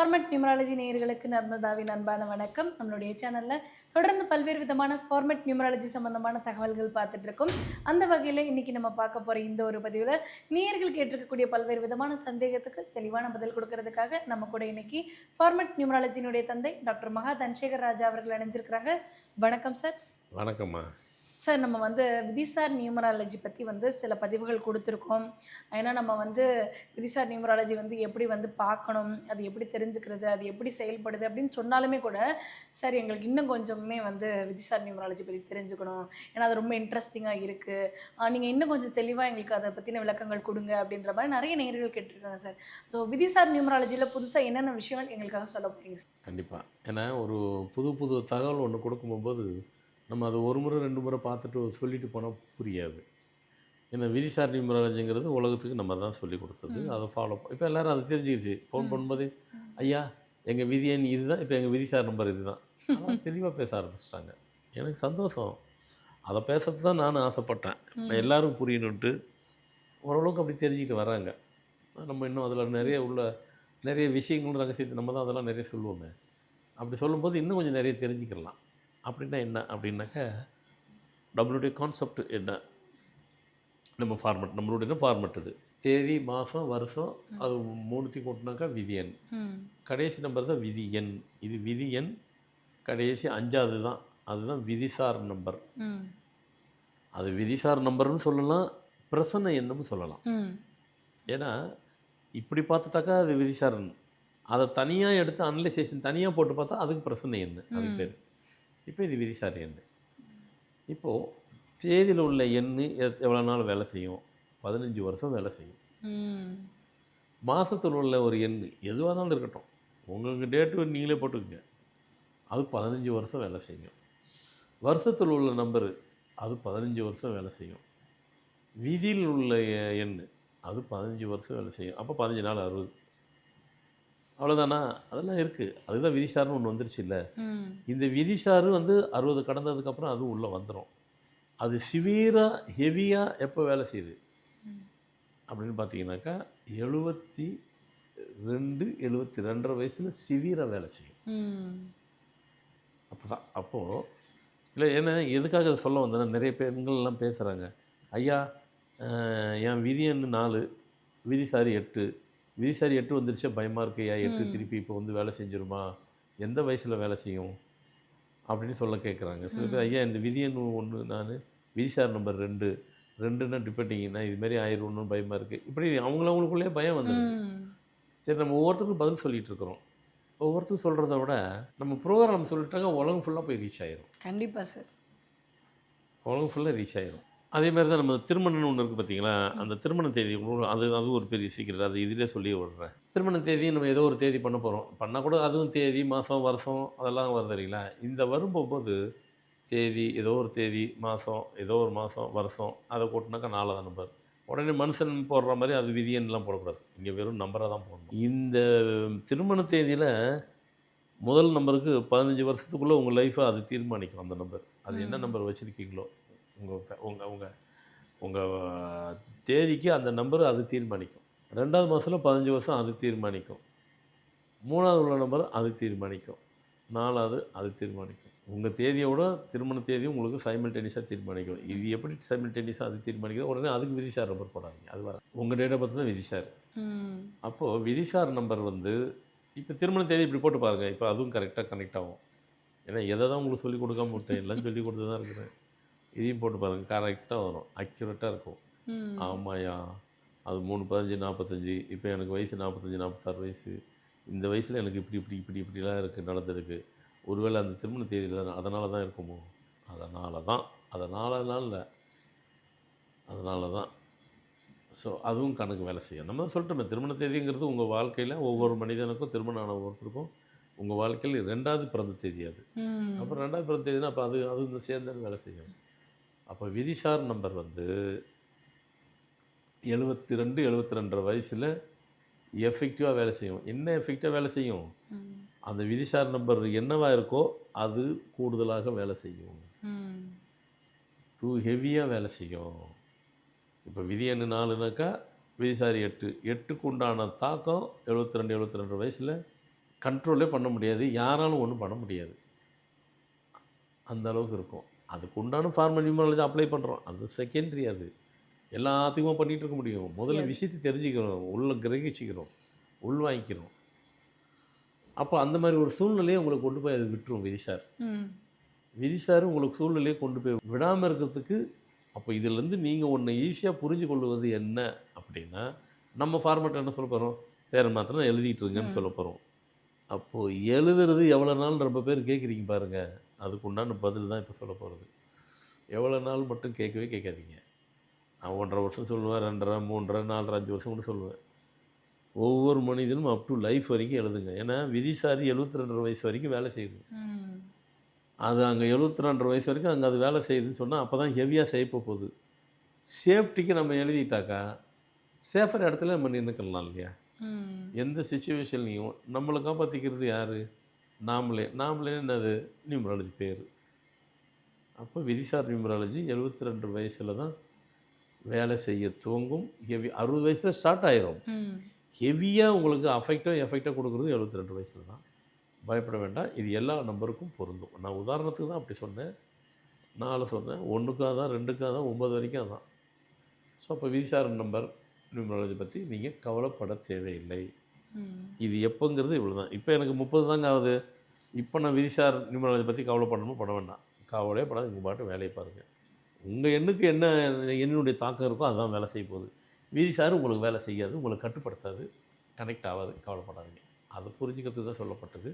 Format numerology நேயர்களுக்கு நர்மதாவின் அன்பான வணக்கம். நம்மளுடைய சேனலில் தொடர்ந்து பல்வேறு விதமான ஃபார்மட் நியூமராலஜி சம்பந்தமான தகவல்கள் பார்த்துட்டு இருக்கோம். அந்த வகையில் இன்னைக்கு நம்ம பார்க்க போகிற இந்த ஒரு பதிவில் நேயர்கள் கேட்டிருக்கக்கூடிய பல்வேறு விதமான சந்தேகத்துக்கு தெளிவான பதில் கொடுக்கறதுக்காக நம்ம கூட இன்னைக்கு ஃபார்மட் நியூமராலஜியினுடைய தந்தை டாக்டர் மகா தன்சேகர் ராஜா அவர்கள் இணைஞ்சிருக்கிறாங்க. வணக்கம் சார். வணக்கம்மா. சார், நம்ம விதிசார் நியூமராலஜி பற்றி சில பதிவுகள் கொடுத்துருக்கோம். ஏன்னா நம்ம விதிசார் நியூமராலஜி எப்படி பார்க்கணும், அது எப்படி தெரிஞ்சுக்கிறது, அது எப்படி செயல்படுது அப்படின்னு சொன்னாலுமே கூட, சார் எங்களுக்கு இன்னும் கொஞ்சமே விதிசார் நியூமராலஜி பற்றி தெரிஞ்சுக்கணும், ஏன்னா அது ரொம்ப இன்ட்ரெஸ்டிங்காக இருக்குது, நீங்கள் இன்னும் கொஞ்சம் தெளிவாக எங்களுக்கு அதை பற்றின விளக்கங்கள் கொடுங்க அப்படின்ற மாதிரி நிறைய நேயர்கள் கேட்டிருக்காங்க சார். ஸோ விதிசார் நியூமராலஜியில் புதுசாக என்னென்ன விஷயங்கள் எங்களுக்காக சொல்ல போகிறீங்க சார்? கண்டிப்பாக. ஏன்னா ஒரு புது புது தகவல் ஒன்று கொடுக்கும்போது நம்ம அதை ஒரு முறை 2 முறை பார்த்துட்டு சொல்லிட்டு போனால் புரியாது. ஏன்னா விதிசார் நியூமராலஜிங்கிறது உலகத்துக்கு நம்ம தான் சொல்லி கொடுத்தது. அதை ஃபாலோ இப்போ எல்லோரும் அதை தெரிஞ்சிருச்சு. ஃபோன் பண்ணும்போது ஐயா எங்கள் விதி எண் இது தான், இப்போ எங்கள் விதிசார் நம்பர் இது தான், அதெல்லாம் தெளிவாக பேச ஆரம்பிச்சிட்டாங்க. எனக்கு சந்தோஷம். அதை பேசுறது தான் நான் ஆசைப்பட்டேன். எல்லோரும் புரியணுன்ட்டு ஓரளவுக்கு அப்படி தெரிஞ்சுக்கிட்டு வராங்க. நம்ம இன்னும் அதில் நிறைய விஷயங்கள் ரகசியத்தை நம்ம தான் அதெல்லாம் நிறைய சொல்லுவோங்க. அப்படி சொல்லும்போது இன்னும் கொஞ்சம் நிறைய தெரிஞ்சுக்கலாம். அப்படின்னா என்ன அப்படின்னாக்கா, நம்மளுடைய கான்செப்ட் என்ன, நம்மளுடைய ஃபார்மெட் இது தேதி, மாதம், வருஷம், அது மூணுத்தையும் கூட்டினாக்கா விதி எண். கடைசி நம்பர் தான் விதி எண். இது விதி எண் கடைசி 5வது தான், அதுதான் விதிசார் நம்பர். அது விதிசார் நம்பர்னு சொல்லலாம், பிரசன்ன எண்ணுன்னு சொல்லலாம். ஏன்னா இப்படி பார்த்துட்டாக்கா அது விதிசாரன், அதை தனியாக எடுத்து அனலைசேஷன் தனியாக போட்டு பார்த்தா அதுக்கு பிரசன்ன எண், அதுக்கு பேர். இப்போ இது விதிசார் எண். இப்போது தேதியில் உள்ள எண் எவ்வளோ நாள் வேலை செய்யும்? 15 வருஷம் வேலை செய்யும். மாதத்தில் உள்ள ஒரு எண் எதுவாக இருந்தாலும் இருக்கட்டும், உங்களுக்கு டேட்டு நீங்களே போட்டுக்கோங்க, அது 15 வருஷம் வேலை செய்யும். வருஷத்தில் உள்ள நம்பரு அது 15 வருஷம் வேலை செய்யும். விதியில் உள்ள எண் அது 15 வருஷம் வேலை செய்யும். அப்போ 15 நாள் 60. அவ்வளோதானா? அதெல்லாம் இருக்குது. அதுதான் விதிசார்னு ஒன்று வந்துருச்சு இல்லை. இந்த விதிசாரு 60 கடந்ததுக்கப்புறம் அதுவும் உள்ளே வந்துடும். அது சிவியராக ஹெவியாக எப்போ வேலை செய்யுது அப்படின்னு பார்த்தீங்கன்னாக்கா 72 72.5 வயசில் சிவியராக வேலை செய்யும். அப்போ தான் அப்போது இல்லை. ஏன்னா எதுக்காக அதை சொல்ல வந்தேன்னா, நிறைய பெண்கள்லாம் பேசுகிறாங்க, ஐயா என் விதி எண் 4, விதிசாரி 8, விதிசாரி 8 வந்துருச்சா பயமாக இருக்கு ஐயா, 8 திருப்பி இப்போ வேலை செஞ்சிருமா, எந்த வயசில் வேலை செய்யும் அப்படின்னு சொல்ல கேட்குறாங்க. சில பேர் ஐயா இந்த விதி எண் 1, நான் விதிசார் நம்பர் 2ன்னா டிபெண்டிங்னா இதுமாரி ஆயிடும்னு பயமாக இருக்குது. இப்படி அவங்களுக்குள்ளேயே பயம் வந்துடுது. சரி, நம்ம ஒவ்வொருத்தருக்கும் பதில் சொல்லிகிட்டு இருக்கிறோம். ஒவ்வொருத்தரும் சொல்கிறத விட நம்ம ப்ரோக்ராம் சொல்லிட்டாங்க, உலகம் ஃபுல்லாக போய் ரீச் ஆயிரும். கண்டிப்பாக சார், உலகம் ஃபுல்லாக ரீச் ஆயிரும். அதே மாதிரி தான் நம்ம திருமணம்னு ஒன்று இருக்குது பார்த்தீங்களா, அந்த திருமண தேதி அது ஒரு பெரிய சீக்கிரம். அது இதிலே சொல்லி விடுறேன். திருமண தேதி நம்ம ஏதோ ஒரு தேதி பண்ண போகிறோம், பண்ணால் கூட அதுவும் தேதி, மாதம், வருஷம் அதெல்லாம் வருது இல்லைங்களா. இந்த வரும்போது தேதி, ஏதோ ஒரு தேதி, மாதம், ஏதோ ஒரு மாதம், வருஷம், அதை கூட்டினாக்கா 4வது நம்பர். உடனே மனுஷன் போடுற மாதிரி அது விதியெல்லாம் போடக்கூடாது, இங்கே வெறும் நம்பராக தான் போடணும். இந்த திருமண தேதியில் முதல் நம்பருக்கு 15 வருஷத்துக்குள்ளே உங்கள் லைஃப்பை அது தீர்மானிக்கும். அந்த நம்பர், அது என்ன நம்பர் வச்சுருக்கீங்களோ உங்கள் உங்கள் உங்கள் தேதிக்கு அந்த நம்பர் அது தீர்மானிக்கும். 2வது மாதத்தில் 15 வருஷம் அது தீர்மானிக்கும். 3வது உள்ள நம்பர் அது தீர்மானிக்கும். 4வது அது தீர்மானிக்கும். உங்கள் தேதியோட திருமண தேதியும் உங்களுக்கு சைமல்டேனியஸாக தீர்மானிக்கும். இது எப்படி சைமல்டேனியஸாக அது தீர்மானிக்கும்? உடனே அதுக்கு விதிசார் நம்பர் போடாதீங்க, அது வர உங்கள் டேட்டை பார்த்து தான் விதிசார். அப்போது விதிசார் நம்பர் இப்போ திருமண தேதி இப்படி போட்டு பாருங்கள், இப்போ அதுவும் கரெக்டாக கனெக்ட் ஆகும். ஏன்னா எதை தான் உங்களுக்கு சொல்லிக் கொடுக்காம விட்டேன், எல்லாம் சொல்லி கொடுத்து தான் இருக்கிறேன். இதையும் போட்டு பாருங்கள், கரெக்டாக வரும், அக்யூரேட்டாக இருக்கும். ஆமாயா, அது 3, 15, 45, இப்போ எனக்கு வயசு 45, 46 வயசு, இந்த வயசில் எனக்கு இப்படிலாம் இருக்குது, நடந்திருக்கு. ஒருவேளை அந்த திருமண தேதியில் தான், அதனால தான் இருக்குமோ? அதனால தான். ஸோ அதுவும் கணக்கு வேலை செய்யும். நம்ம தான் சொல்லிட்டோமே, திருமண தேதிங்கிறது உங்கள் வாழ்க்கையில் ஒவ்வொரு மனிதனுக்கும், திருமணம் ஆன ஒவ்வொருத்தருக்கும் உங்கள் வாழ்க்கையில் 2வது பிறந்த தேதி அது. அப்புறம் 2வது பிறந்த தேதினா அப்போ அது சேர்ந்து வேலை செய்யும். அப்போ விதிசார் நம்பர் 72 72.5 வயசில் எஃபெக்டிவாக வேலை செய்யும். என்ன எஃபெக்டிவாக வேலை செய்யும்? அந்த விதிசார் நம்பர் என்னவாக இருக்கோ அது கூடுதலாக வேலை செய்யும், டூ ஹெவியாக வேலை செய்யும். இப்போ விதி எண் 4னாக்கா விதிசாரி 8, 8க்கு உண்டான தாக்கம் 72 72 வயசில் கண்ட்ரோலே பண்ண முடியாது, யாராலும் ஒன்றும் பண்ண முடியாது. அந்த அளவுக்கு இருக்கும். அதுக்கு உண்டான ஃபார்மல் நியூமராலஜி அப்ளை பண்ணுறோம், அது செகண்டரி. அது எல்லாத்துக்குமே பண்ணிகிட்டு இருக்க முடியும். முதல்ல முடியாது. விஷயத்தை தெரிஞ்சுக்கிறோம், உள்ள கிரகிச்சிக்கிறோம், உள்வாங்கிக்கிறோம். அப்போ அந்த மாதிரி ஒரு சூழ்நிலையை உங்களை கொண்டு போய் அது விட்டுரும் விதி சார். ம். விதி சார் உங்களுக்கு சூழ்நிலையை கொண்டு போய் விடாமல் இருக்கிறதுக்கு. அப்போ இதிலேருந்து நீங்கள் ஒன்று ஈஸியாக புரிஞ்சு கொள்வது என்ன அப்படின்னா, நம்ம ஃபார்மேட் என்ன சொல்ல போகிறோம், பேரை மாத்திரம் எழுதிட்டு இருங்கன்னு ம். சொல்ல போகிறோம். அப்போது எழுதுறது எவ்வளோ நாள் ரொம்ப பேர் கேட்குறீங்க பாருங்கள், அதுக்கு உண்டான பதில் தான் இப்போ சொல்ல போகிறது. எவ்வளோ நாள் மட்டும் கேட்கவே கேட்காதீங்க. நான் 1.5 வருஷம் சொல்லுவேன், 2.5, 3.5, 4, 5 வருஷம் கூட சொல்லுவேன். ஒவ்வொரு மனிதனும் அப் டு லைஃப் வரைக்கும் எழுதுங்க. ஏன்னா விதிசாரி 72 வயசு வரைக்கும் வேலை செய்யுது. ம். அது அங்கே 72 வயசு வரைக்கும் அங்கே அது வேலை செய்யுதுன்னு சொன்னால் அப்போ தான் ஹெவியாக செய்யப்போ போகுது. சேஃப்டிக்கு நம்ம எழுதிட்டாக்கா சேஃபர் இடத்துல நம்ம நின்றுக்கலாம் இல்லையா? ம். எந்த சுச்சுவேஷன்லையும் நம்மளை காப்பாற்றிக்கிறது யார்? நாமளே. நாமளே என்னது? நியூமராலஜி பேர். அப்போ விதிசார் நியூமராலஜி 72 வயசில் தான் வேலை செய்ய துவங்கும். ஹெவி 60 வயசில் ஸ்டார்ட் ஆயிரும். ம். ஹெவியாக உங்களுக்கு எஃபெக்டாக கொடுக்குறது 72 வயசில் தான். பயப்பட வேண்டாம். இது எல்லா நம்பருக்கும் பொருந்தும். நான் உதாரணத்துக்கு தான் அப்படி சொன்னேன், 4 சொன்னேன், 1க்காக தான், 2க்காக தான், 9 வரைக்கும் அதான். ஸோ அப்போ விதிசார் நம்பர் நியூமராலஜி பற்றி நீங்கள் கவலைப்பட தேவையில்லை. ம். இது எப்போங்கிறது இவ்வளோ தான். இப்போ எனக்கு 30 தாங்க ஆகுது. இப்போ நான் விதிசார் நியூமராலஜி பற்றி கவலைப்படணும் பட வேண்டாம். கவலையே படாது, உங்கள் பாட்டு வேலையை பாருங்கள். உங்கள் எண்ணுக்கு என்ன என்னுடைய தாக்கம் இருக்கோ அதுதான் வேலை செய்ய போகுது. விதிசார் உங்களுக்கு வேலை செய்யாது, உங்களை கட்டுப்படுத்தாது, கனெக்ட் ஆகாது. கவலைப்படாதீங்க. அதை புரிஞ்சுக்கிறதுக்கு தான் சொல்லப்பட்டது.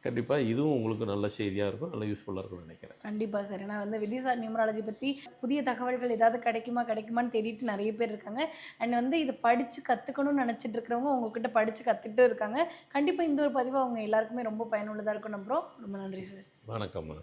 கண்டிப்பாக இதுவும் உங்களுக்கு நல்ல செய்தியாக இருக்கும், நல்ல யூஸ்ஃபுல்லாக இருக்கும்னு நினைக்கிறேன். கண்டிப்பாக சார். ஏன்னா வந்து விதிசார் நியூமராலஜி பற்றி புதிய தகவல்கள் ஏதாவது கிடைக்குமான்னு தேடிட்டு நிறைய பேர் இருக்காங்க. அண்ட் வந்து இதை படித்து கற்றுக்கணும்னு நினச்சிட்டு இருக்கிறவங்க உங்ககிட்ட படித்து கற்றுக்கிட்டு இருக்காங்க. கண்டிப்பாக இந்த ஒரு பதிவு அவங்க எல்லாருக்குமே ரொம்ப பயனுள்ளதாக இருக்கும் நம்புகிறோம். ரொம்ப நன்றி சார். வணக்கம்மா.